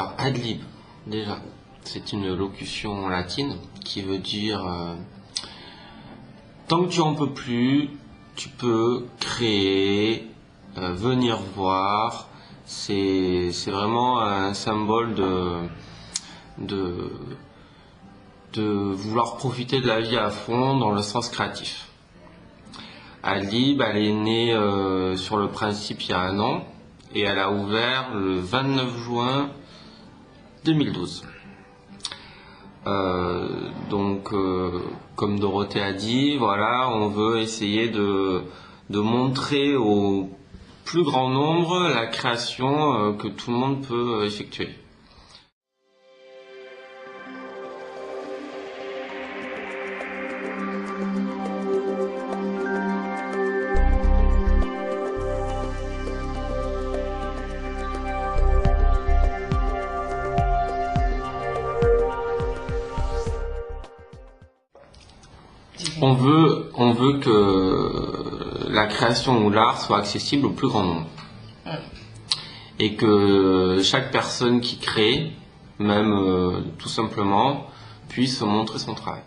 Alors, ad lib, déjà, c'est une locution latine qui veut dire tant que tu en peux plus, tu peux créer, venir voir. C'est vraiment un symbole de vouloir profiter de la vie à fond dans le sens créatif. Ad lib, elle est née sur le principe il y a un an et elle a ouvert le 29 juin 2012. Comme Dorothée a dit, voilà, on veut essayer de montrer au plus grand nombre la création que tout le monde peut effectuer. On veut que la création ou l'art soit accessible au plus grand nombre. Et que chaque personne qui crée, même tout simplement, puisse montrer son travail.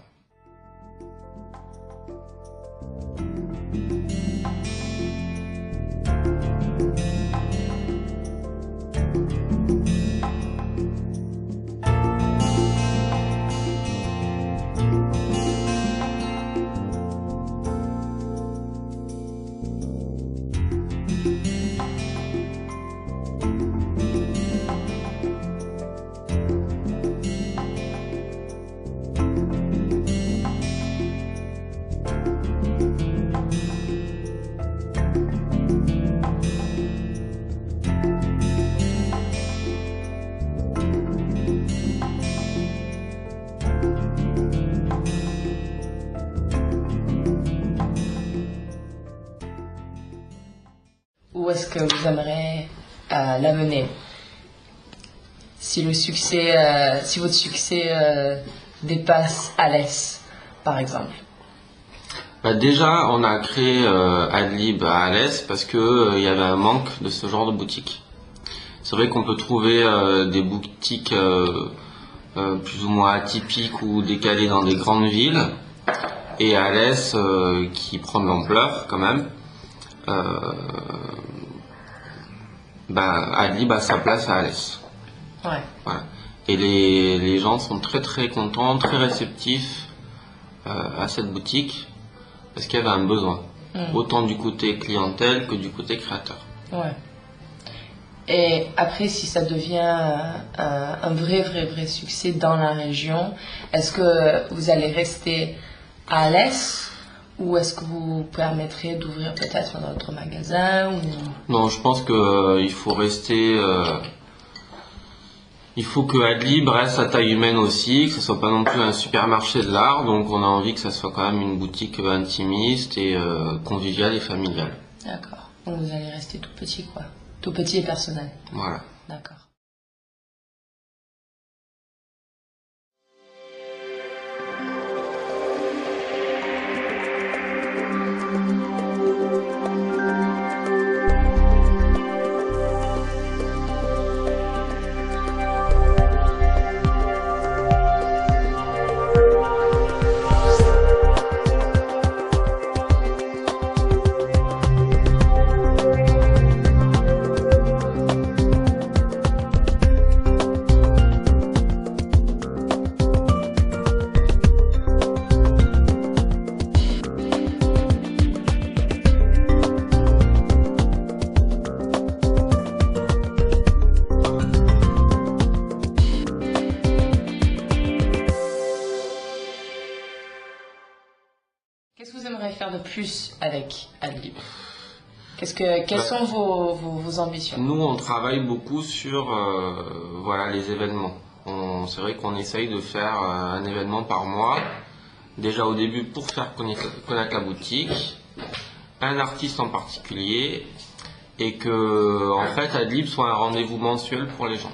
Où est-ce que vous aimeriez l'amener? Si votre succès dépasse Alès, par exemple. Déjà, on a créé ad lib à Alès parce que y avait un manque de ce genre de boutique. C'est vrai qu'on peut trouver des boutiques plus ou moins atypiques ou décalées dans des grandes villes, et Alès qui prend de l'ampleur quand même. Ad lib a sa place à Alès. Ouais. Voilà. Et les gens sont très très contents, très réceptifs à cette boutique parce qu'il y avait un besoin, autant du côté clientèle que du côté créateur. Ouais. Et après, si ça devient un vrai succès dans la région, est-ce que vous allez rester à Alès? Ou est-ce que vous permettrez d'ouvrir peut-être un autre magasin ou... Non, je pense qu'il faut rester... il faut que ad lib reste à taille humaine aussi, que ce soit pas non plus un supermarché de l'art. Donc on a envie que ça soit quand même une boutique intimiste et conviviale et familiale. D'accord. Donc vous allez rester tout petit, quoi. Tout petit et personnel. Voilà. D'accord. Qu'est-ce que vous aimeriez faire de plus avec ad lib? Quelles sont vos ambitions? Nous, on travaille beaucoup sur les événements. C'est vrai qu'on essaye de faire un événement par mois. Déjà au début pour faire connaître la boutique, un artiste en particulier, et que en fait ad lib soit un rendez-vous mensuel pour les gens.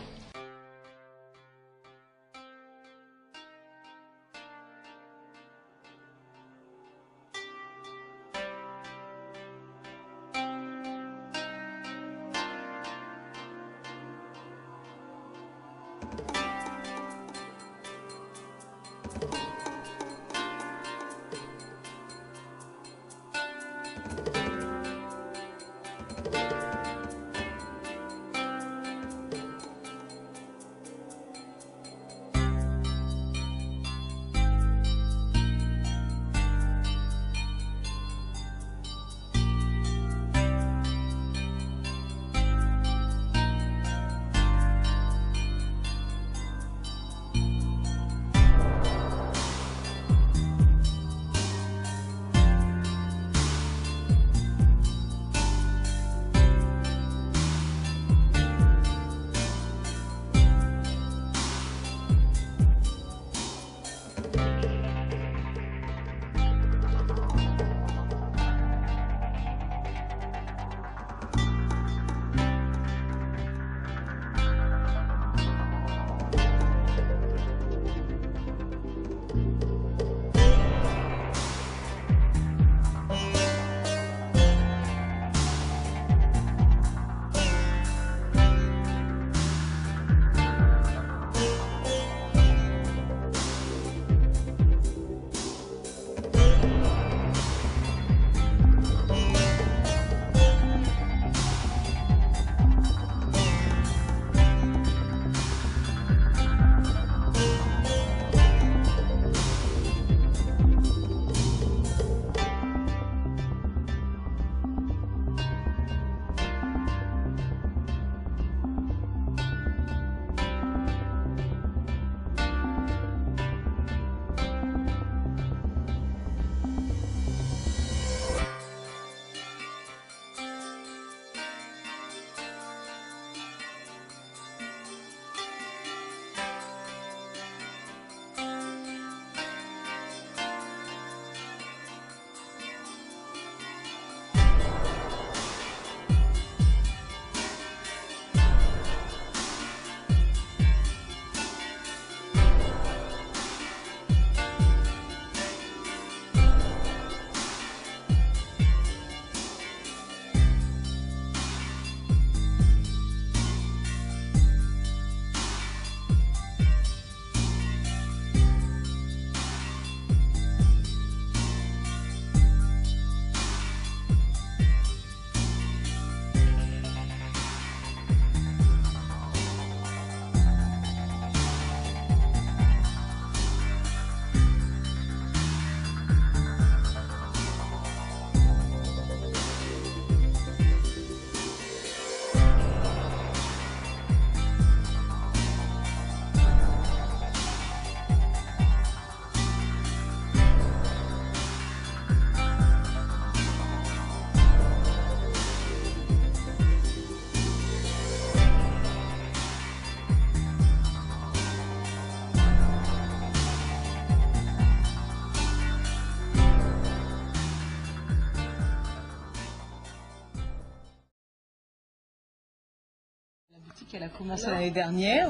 Elle a commencé l'année dernière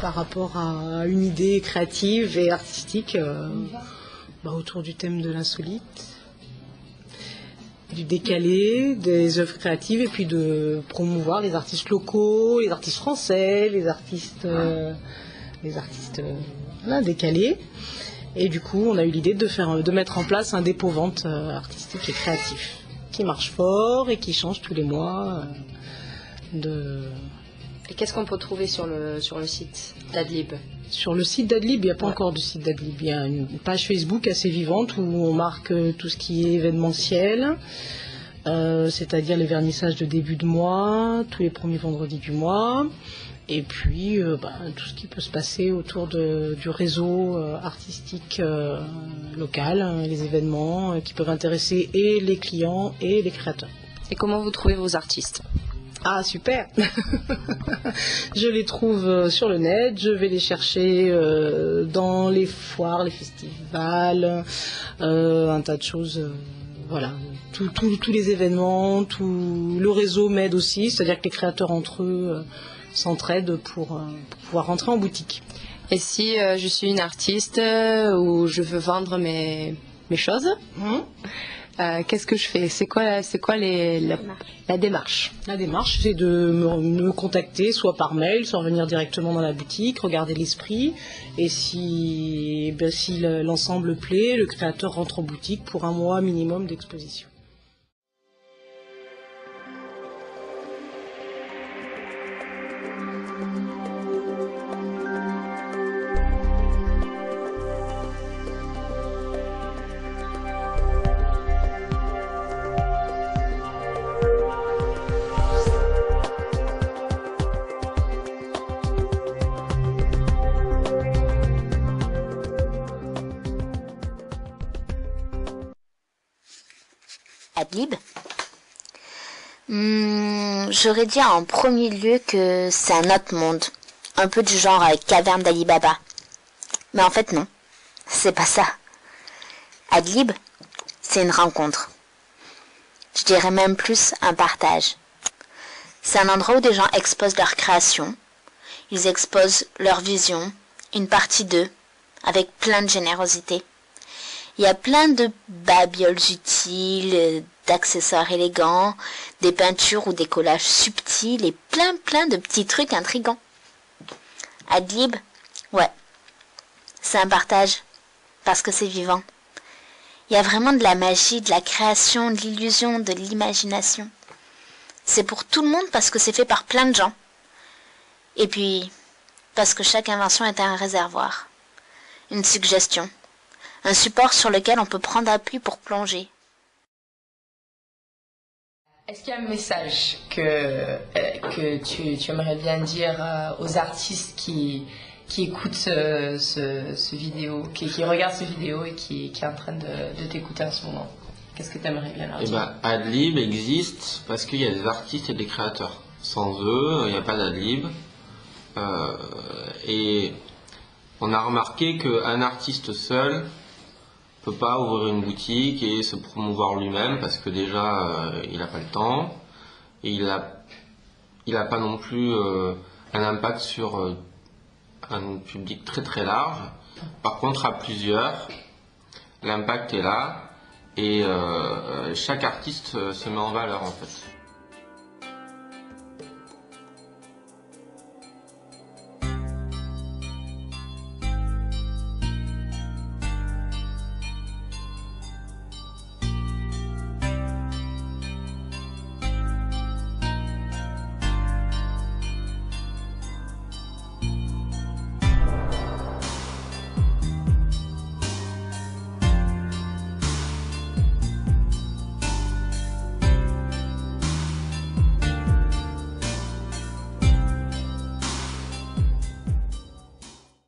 par rapport à une idée créative et artistique autour du thème de l'insolite, du décalé, des œuvres créatives et puis de promouvoir les artistes locaux, les artistes français, les artistes décalés. Et du coup, on a eu l'idée de mettre en place un dépôt-vente artistique et créatif qui marche fort et qui change tous les mois. Et qu'est-ce qu'on peut trouver sur le site d'Adlib? Sur le site d'Adlib, il n'y a pas encore de site d'Adlib. Il y a une page Facebook assez vivante où on marque tout ce qui est événementiel, c'est-à-dire les vernissages de début de mois, tous les premiers vendredis du mois, et puis tout ce qui peut se passer autour du réseau artistique local, les événements qui peuvent intéresser et les clients et les créateurs. Et comment vous trouvez vos artistes? Ah, super. Je les trouve sur le net, je vais les chercher dans les foires, les festivals, un tas de choses. Voilà, tous les événements, tout le réseau m'aide aussi, c'est-à-dire que les créateurs entre eux s'entraident pour pouvoir rentrer en boutique. Et si je suis une artiste ou je veux vendre mes choses, qu'est-ce que je fais? C'est quoi la démarche? La démarche, c'est de me contacter soit par mail, soit venir directement dans la boutique, regarder l'esprit. Et si l'ensemble plaît, le créateur rentre en boutique pour un mois minimum d'exposition. Adlib. J'aurais dit en premier lieu que c'est un autre monde, un peu du genre caverne d'Ali Baba. Mais en fait non, c'est pas ça. Adlib, c'est une rencontre. Je dirais même plus un partage. C'est un endroit où des gens exposent leur création, ils exposent leur vision, une partie d'eux, avec plein de générosité. Il y a plein de babioles utiles, d'accessoires élégants, des peintures ou des collages subtils et plein de petits trucs intrigants. Adlib, ouais, c'est un partage, parce que c'est vivant. Il y a vraiment de la magie, de la création, de l'illusion, de l'imagination. C'est pour tout le monde parce que c'est fait par plein de gens. Et puis, parce que chaque invention est un réservoir, une suggestion. Un support sur lequel on peut prendre appui pour plonger. Est-ce qu'il y a un message que tu aimerais bien dire aux artistes qui écoutent ce vidéo, qui regardent ce vidéo et qui est en train de t'écouter en ce moment? Qu'est-ce que tu aimerais bien leur dire? Adlib existe parce qu'il y a des artistes et des créateurs. Sans eux, il n'y a pas d'Adlib. Et on a remarqué qu'un artiste seul peut pas ouvrir une boutique et se promouvoir lui-même parce que déjà il n'a pas le temps et il a pas non plus un impact sur un public très très large. Par contre, à plusieurs, l'impact est là et chaque artiste se met en valeur en fait.